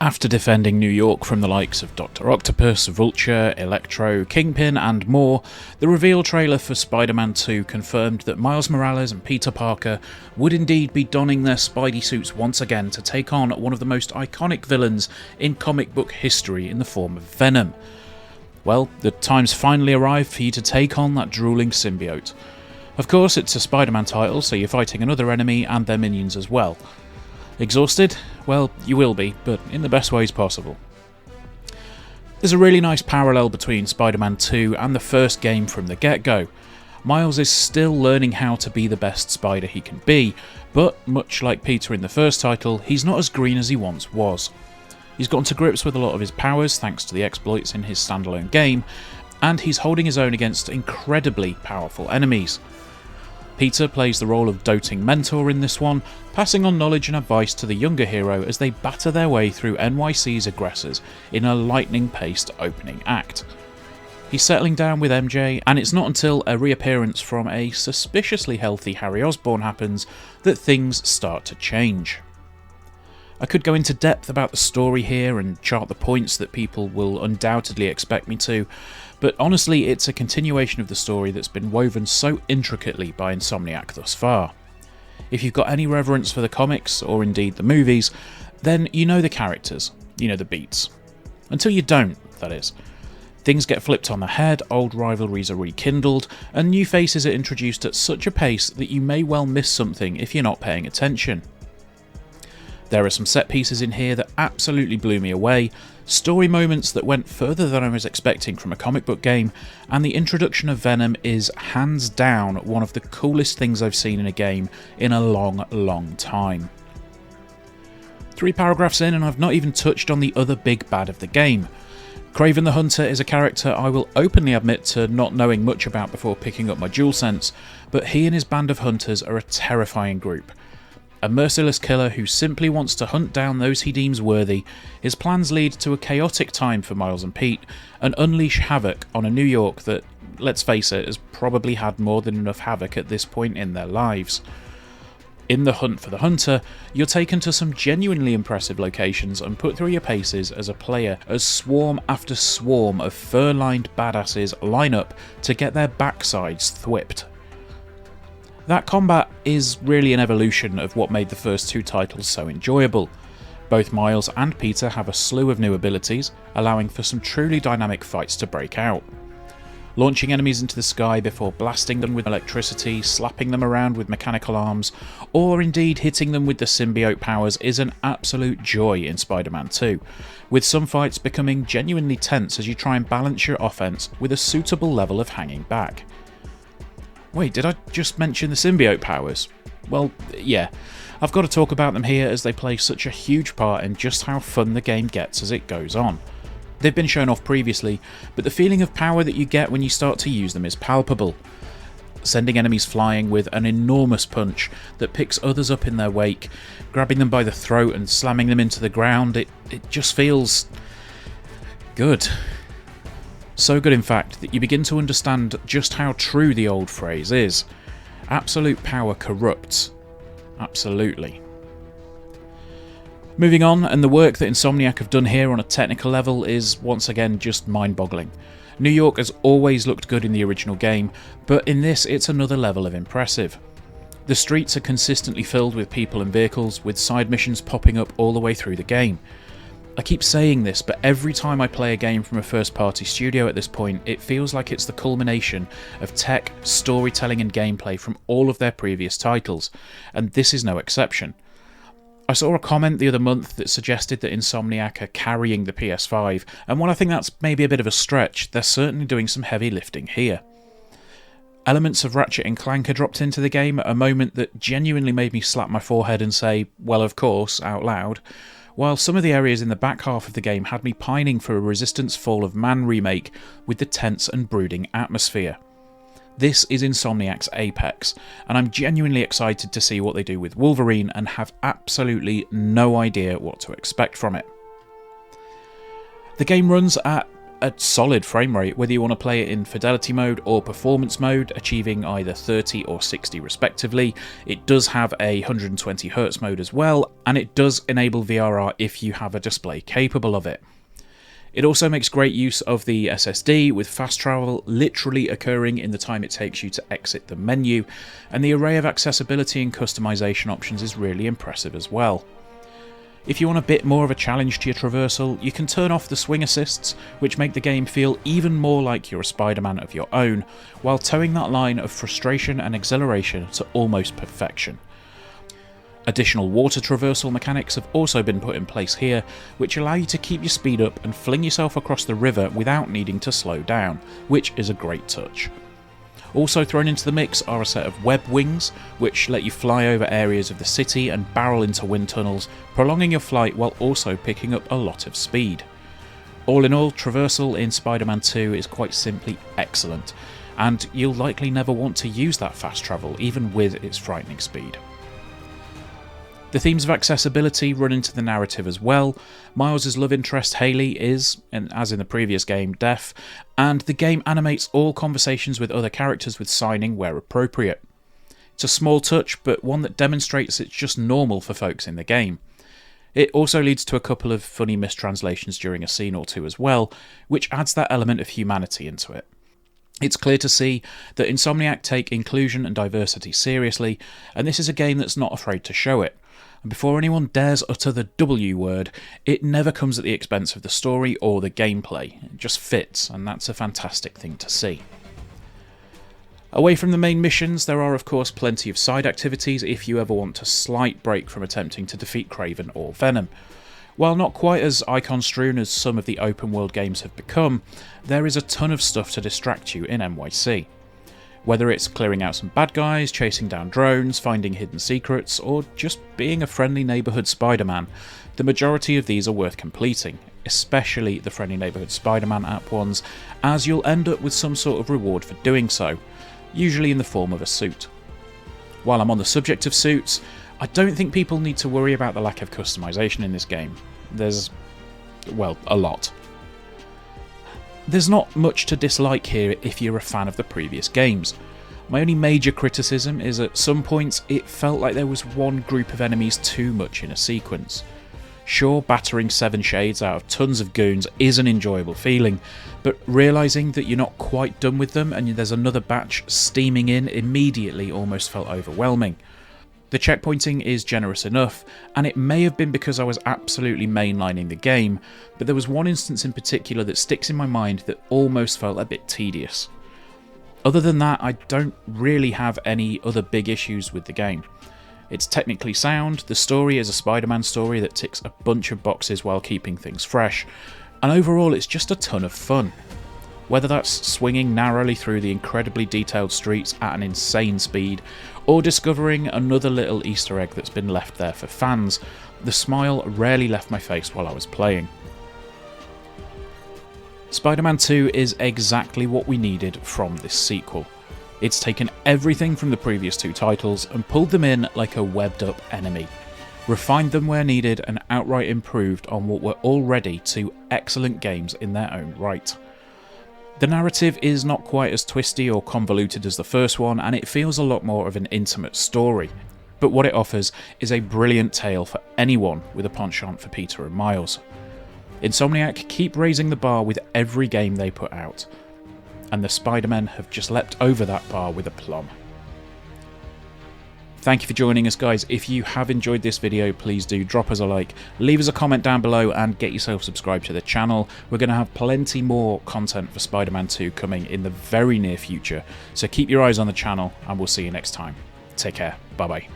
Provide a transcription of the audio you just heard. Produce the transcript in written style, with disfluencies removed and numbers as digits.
After defending New York from the likes of Dr. Octopus, Vulture, Electro, Kingpin and more, the reveal trailer for Spider-Man 2 confirmed that Miles Morales and Peter Parker would indeed be donning their Spidey suits once again to take on one of the most iconic villains in comic book history in the form of Venom. Well, the time's finally arrived for you to take on that drooling symbiote. Of course, it's a Spider-Man title, so you're fighting another enemy and their minions as well. Exhausted? Well, you will be, but in the best ways possible. There's a really nice parallel between Spider-Man 2 and the first game from the get-go. Miles is still learning how to be the best Spider he can be, but much like Peter in the first title, he's not as green as he once was. He's gotten to grips with a lot of his powers thanks to the exploits in his standalone game, and he's holding his own against incredibly powerful enemies. Peter plays the role of doting mentor in this one, passing on knowledge and advice to the younger hero as they batter their way through NYC's aggressors in a lightning-paced opening act. He's settling down with MJ, and it's not until a reappearance from a suspiciously healthy Harry Osborn happens that things start to change. I could go into depth about the story here and chart the points that people will undoubtedly expect me to, but honestly it's a continuation of the story that's been woven so intricately by Insomniac thus far. If you've got any reverence for the comics, or indeed the movies, then you know the characters, you know the beats. Until you don't, that is. Things get flipped on the head, old rivalries are rekindled, and new faces are introduced at such a pace that you may well miss something if you're not paying attention. There are some set pieces in here that absolutely blew me away, story moments that went further than I was expecting from a comic book game, and the introduction of Venom is hands down one of the coolest things I've seen in a game in a long time. 3 paragraphs in and I've not even touched on the other big bad of the game. Kraven the Hunter is a character I will openly admit to not knowing much about before picking up my DualSense, but he and his band of hunters are a terrifying group. A merciless killer who simply wants to hunt down those he deems worthy, his plans lead to a chaotic time for Miles and Pete, and unleash havoc on a New York that, let's face it, has probably had more than enough havoc at this point in their lives. In the hunt for the hunter, you're taken to some genuinely impressive locations and put through your paces as a player as swarm after swarm of fur-lined badasses line up to get their backsides thwipped. That combat is really an evolution of what made the first 2 titles so enjoyable. Both Miles and Peter have a slew of new abilities, allowing for some truly dynamic fights to break out. Launching enemies into the sky before blasting them with electricity, slapping them around with mechanical arms, or indeed hitting them with the symbiote powers is an absolute joy in Spider-Man 2, with some fights becoming genuinely tense as you try and balance your offense with a suitable level of hanging back. Wait, did I just mention the symbiote powers? Well, yeah, I've got to talk about them here as they play such a huge part in just how fun the game gets as it goes on. They've been shown off previously, but the feeling of power that you get when you start to use them is palpable. Sending enemies flying with an enormous punch that picks others up in their wake, grabbing them by the throat and slamming them into the ground, it just feels good. So good in fact that you begin to understand just how true the old phrase is. Absolute power corrupts. Absolutely. Moving on, and the work that Insomniac have done here on a technical level is once again just mind-boggling. New York has always looked good in the original game, but in this it's another level of impressive. The streets are consistently filled with people and vehicles, with side missions popping up all the way through the game. I keep saying this, but every time I play a game from a first-party studio at this point, it feels like it's the culmination of tech, storytelling and gameplay from all of their previous titles, and this is no exception. I saw a comment the other month that suggested that Insomniac are carrying the PS5, and while I think that's maybe a bit of a stretch, they're certainly doing some heavy lifting here. Elements of Ratchet and Clank are dropped into the game at a moment that genuinely made me slap my forehead and say, well of course, out loud, while some of the areas in the back half of the game had me pining for a Resistance Fall of Man remake with the tense and brooding atmosphere. This is Insomniac's apex, and I'm genuinely excited to see what they do with Wolverine and have absolutely no idea what to expect from it. The game runs at a solid frame rate, whether you want to play it in fidelity mode or performance mode, achieving either 30 or 60 respectively. It does have a 120Hz mode as well, and it does enable VRR if you have a display capable of it. It also makes great use of the SSD, with fast travel literally occurring in the time it takes you to exit the menu, and the array of accessibility and customization options is really impressive as well. If you want a bit more of a challenge to your traversal, you can turn off the swing assists, which make the game feel even more like you're a Spider-Man of your own, while towing that line of frustration and exhilaration to almost perfection. Additional water traversal mechanics have also been put in place here, which allow you to keep your speed up and fling yourself across the river without needing to slow down, which is a great touch. Also thrown into the mix are a set of web wings, which let you fly over areas of the city and barrel into wind tunnels, prolonging your flight while also picking up a lot of speed. All in all, traversal in Spider-Man 2 is quite simply excellent, and you'll likely never want to use that fast travel, even with its frightening speed. The themes of accessibility run into the narrative as well. Miles' love interest Hailey is, and as in the previous game, deaf, and the game animates all conversations with other characters with signing where appropriate. It's a small touch, but one that demonstrates it's just normal for folks in the game. It also leads to a couple of funny mistranslations during a scene or two as well, which adds that element of humanity into it. It's clear to see that Insomniac take inclusion and diversity seriously, and this is a game that's not afraid to show it. And before anyone dares utter the W word, it never comes at the expense of the story or the gameplay. It just fits, and that's a fantastic thing to see. Away from the main missions, there are of course plenty of side activities if you ever want a slight break from attempting to defeat Kraven or Venom. While not quite as icon-strewn as some of the open world games have become, there is a ton of stuff to distract you in NYC. Whether it's clearing out some bad guys, chasing down drones, finding hidden secrets, or just being a friendly neighbourhood Spider-Man, the majority of these are worth completing, especially the Friendly Neighbourhood Spider-Man app ones, as you'll end up with some sort of reward for doing so, usually in the form of a suit. While I'm on the subject of suits, I don't think people need to worry about the lack of customization in this game. There's, well, a lot. There's not much to dislike here if you're a fan of the previous games. My only major criticism is at some points it felt like there was one group of enemies too much in a sequence. Sure, battering 7 shades out of tons of goons is an enjoyable feeling, but realising that you're not quite done with them and there's another batch steaming in immediately almost felt overwhelming. The checkpointing is generous enough, and it may have been because I was absolutely mainlining the game, but there was one instance in particular that sticks in my mind that almost felt a bit tedious. Other than that, I don't really have any other big issues with the game. It's technically sound, the story is a Spider-Man story that ticks a bunch of boxes while keeping things fresh, and overall it's just a ton of fun. Whether that's swinging narrowly through the incredibly detailed streets at an insane speed, or discovering another little Easter egg that's been left there for fans, the smile rarely left my face while I was playing. Spider-Man 2 is exactly what we needed from this sequel. It's taken everything from the previous 2 titles and pulled them in like a webbed up enemy, refined them where needed and outright improved on what were already 2 excellent games in their own right. The narrative is not quite as twisty or convoluted as the first one, and it feels a lot more of an intimate story, but what it offers is a brilliant tale for anyone with a penchant for Peter and Miles. Insomniac keep raising the bar with every game they put out, and the Spider-Men have just leapt over that bar with aplomb. Thank you for joining us, guys. If you have enjoyed this video, please do drop us a like, leave us a comment down below, and get yourself subscribed to the channel. We're going to have plenty more content for Spider-Man 2 coming in the very near future, so keep your eyes on the channel, and we'll see you next time. Take care. Bye-bye.